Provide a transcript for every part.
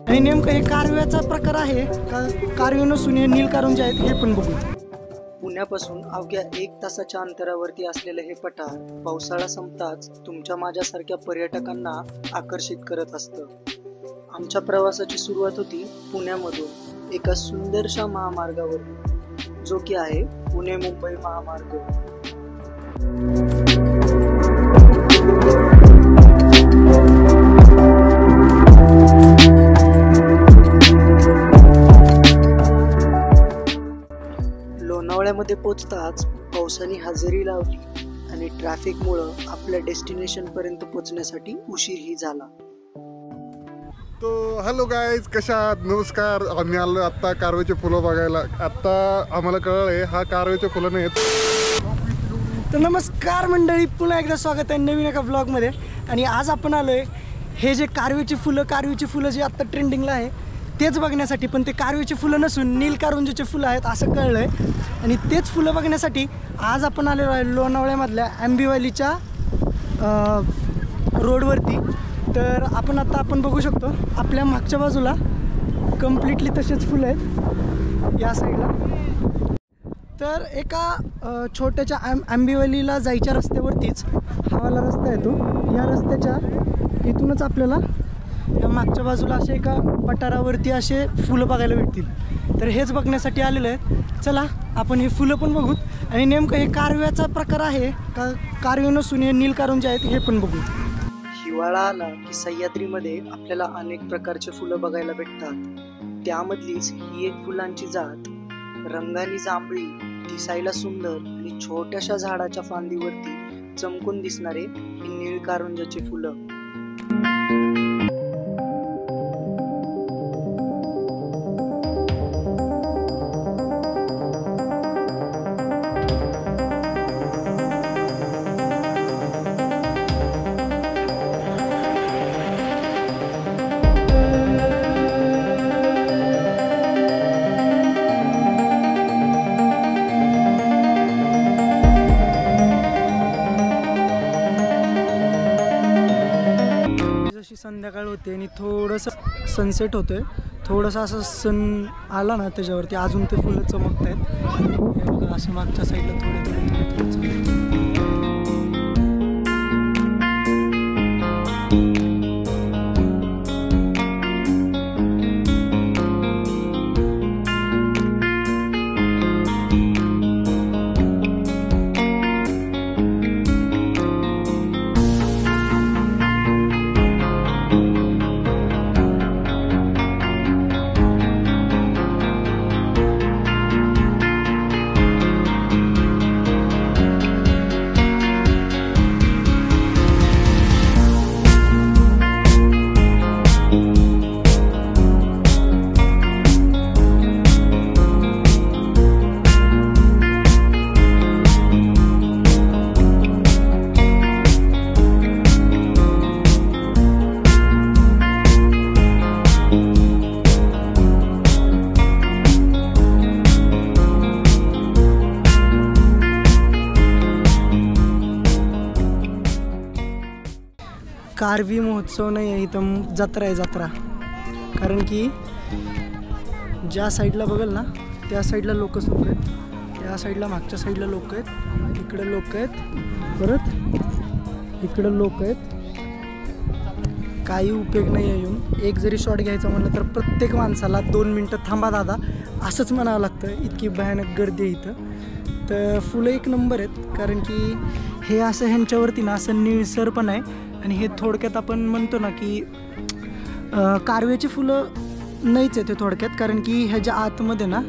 आणि नेमकं हे कारव्याचा प्रकार आहे का कारवे नसून हे नीलकारंजी आहेत हे पण बघू। पुण्यापासून अवघ्या 1 तासाच्या अंतरावरती असलेले हे पठार पावसाळा संपताच तुमच्या माझ्यासारख्या पर्यटकांना आकर्षित करत असतं। आमच्या प्रवासाची सुरुवात होती पुण्यामधून एका सुंदरशा महामार्गावर जो की आहे पुणे मुंबई महामार्ग। लोणावळ्यामध्ये पोहोचताच पावसाने हजेरी लावली आणि ट्रॅफिकमुळे आपल्या डेस्टिनेशन पर्यंत पोहोचण्यासाठी उशीरही झाला। तो हॅलो गाईज, कशा आहात? नमस्कार। आम्ही आलो आत्ता कारव्याचे फुलं बघायला। आत्ता आम्हाला कळलंय हा कारव्याचे फुलं नाहीत। तर नमस्कार मंडळी, पुन्हा एकदा स्वागत आहे नवीन एका ब्लॉगमध्ये। आणि आज आपण आलोय हे जे कारव्याची फुलं जे आत्ता ट्रेंडिंगला आहे तेच बघण्यासाठी, पण ते कारव्याची फुलं नसून नीलकारंजीचे फुलं आहेत असं कळलंय। आणि तेच फुलं बघण्यासाठी आज आपण आलेलो आहे लोणावळ्यामधल्या आंबेवालीच्या रोडवरती। तर आपण बघू शकतो आपल्या मागच्या बाजूला कम्प्लिटली तसेच फुलं आहेत या साईडला। तर एका छोट्याच्या आंबेवालीला जायच्या रस्त्यावरतीच हा वाला रस्ता आहे, तो या रस्त्याच्या इथूनच आपल्याला या मागच्या बाजूला असे एका पठारावरती असे फुलं बघायला भेटतील। तर हेच बघण्यासाठी आलेलं आहे। चला आपण हे फुलं पण बघू आणि नेमकं हे कारव्याचा प्रकार आहे का कारवे नसून हे नीलकारंजी आहेत हे पण बघू। हिवाळा आला की सह्याद्रीमध्ये आपल्याला अनेक प्रकारचे फुलं बघायला भेटतात। त्यामधलीच ही एक फुलांची जात रंगानी जांभळी, दिसायला सुंदर आणि छोट्याशा झाडाच्या फांदीवरती चमकून दिसणारे ही नीलकारंजाची फुलं। संध्याकाळ होते आणि थोडंसं सनसेट होतोय, थोडंसं असं सन आला ना त्याच्यावरती अजून ते फुलं चमकत आहेत। असं मागच्या साईडला थोडे कारवी महोत्सव नाही आहे इथं, जत्रा आहे जत्रा। कारण की ज्या साईडला बघाल ना त्या साईडला लोक आहेत, त्या साईडला मागच्या साईडला लोक आहेत, इकडे लोक आहेत, परत इकडे लोक आहेत। काही उपयोग नाही आहे येऊन। एक जरी शॉट घ्यायचा म्हटलं तर प्रत्येक माणसाला 2 मिनटं थांबा दादा असंच म्हणावं लागतं, इतकी भयानक गर्दी आहे इथं। तर फुलं एक नंबर आहेत, कारण की हे असं ह्यांच्यावरती ना असं निळसर पण आहे। आणि हे थोडक्यात आपण म्हणतो ना की कारव्याची फुलं नाहीच आहे ते थोडक्यात, कारण की ह्याच्या आतमध्ये ना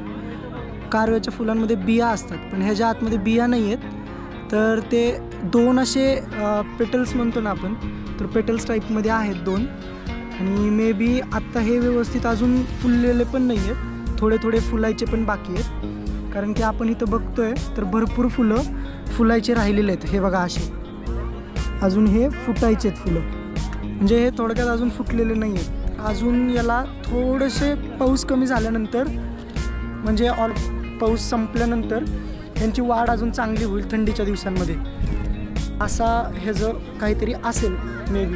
कारव्याच्या फुलांमध्ये बिया असतात, पण ह्याच्या आतमध्ये बिया नाही आहेत। तर ते 2 असे पेटल्स म्हणतो ना आपण, तर पेटल्स टाईपमध्ये आहेत 2। आणि मे बी आत्ता हे व्यवस्थित अजून फुललेले पण नाही आहेत, थोडे थोडे फुलायचे पण बाकी आहेत। कारण की आपण इथं बघतोय तर भरपूर फुलं फुलायचे राहिलेले आहेत। हे बघा असे अजून हे फुटायचे आहेत फुलं, म्हणजे हे थोडक्यात अजून फुटलेले नाही आहेत। अजून याला थोडेसे पाऊस कमी झाल्यानंतर, म्हणजे पाऊस संपल्यानंतर यांची वाढ अजून चांगली होईल थंडीच्या दिवसांमध्ये, असा ह्याचं काहीतरी असेल। May be.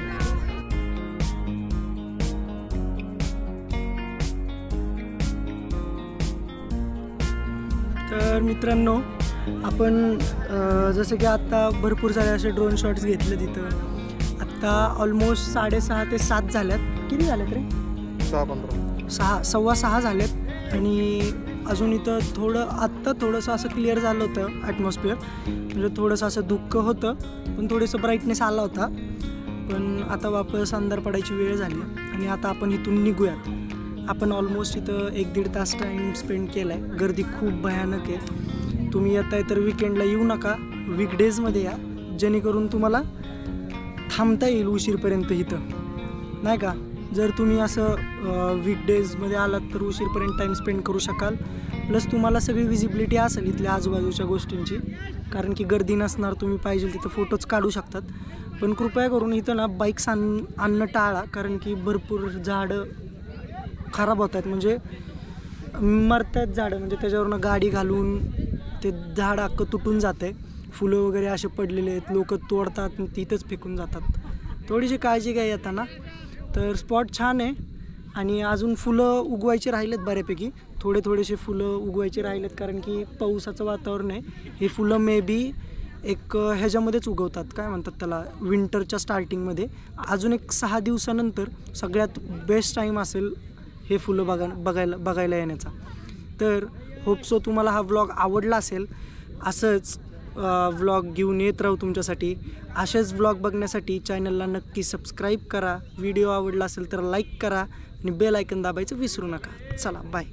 तर मित्रांनो, आपण जसं की आत्ता भरपूर सारे असे ड्रोन शॉट्स घेतले तिथं. आत्ता ऑलमोस्ट 6:30 ते 7 झाल्यात. किती झाल्यात रे? 6:15. 6:15 झालेत. आणि अजून इथं आत्ता थोडंसं असं क्लिअर झालं होतं ॲटमॉस्फिअर. म्हणजे थोडंसं असं धुक्क होतं, पण थोडंसं ब्राईटनेस आला होता. पण आता वापस अंधार पडायची वेळ झाली आणि आता आपण इथून निघूयात. आपण ऑलमोस्ट इथं 1-1.5 तास टाईम स्पेंड केला आहे. गर्दी खूप भयानक आहे. तुम्ही येत आहे तर विकेंडला येऊ नका, वीकडेजमध्ये या, जेणेकरून तुम्हाला थांबता येईल उशीरपर्यंत इथं, नाही का. जर तुम्ही असं वीकडेजमध्ये आलात तर उशीरपर्यंत टाईम स्पेंड करू शकाल. प्लस तुम्हाला सगळी विजिबिलिटी असेल इथल्या आजूबाजूच्या गोष्टींची, कारण की गर्दी नसणार. तुम्ही पाहिजे तिथं फोटोज काढू शकतात. पण कृपया करून इथं ना बाईक्स आणणं टाळा, कारण की भरपूर झाडं खराब होत आहेत. म्हणजे मरत आहेत झाडं, म्हणजे त्याच्यावरनं गाडी घालून ते झाड अख्खं तुटून जातं आहे. फुलं वगैरे असे पडलेले आहेत, लोक तोडतात तिथंच फेकून जातात. थोडीशी काळजी घ्या येताना. तर स्पॉट छान आहे आणि अजून फुलं उगवायचे राहिलेत बऱ्यापैकी. थोडेसे फुलं उगवायचे राहिलेत, कारण की पावसाचं वातावरण आहे. हे फुलं मे बी एक ह्याच्यामध्येच उगवतात, काय म्हणतात त्याला, विंटरच्या स्टार्टिंगमध्ये. अजून एक 6 दिवसानंतर सगळ्यात बेस्ट टाईम असेल हे फुलं बघायला येण्याचा. तर होप सो तुम्हाला हा व्लॉग आवडला असेल. असंच व्लॉग घेऊन येत राहू तुमच्यासाठी. असेच व्लॉग बघण्यासाठी चॅनलला नक्की सबस्क्राईब करा. व्हिडिओ आवडला असेल तर लाईक करा आणि बेल आयकन दाबायचं विसरू नका. चला, बाय.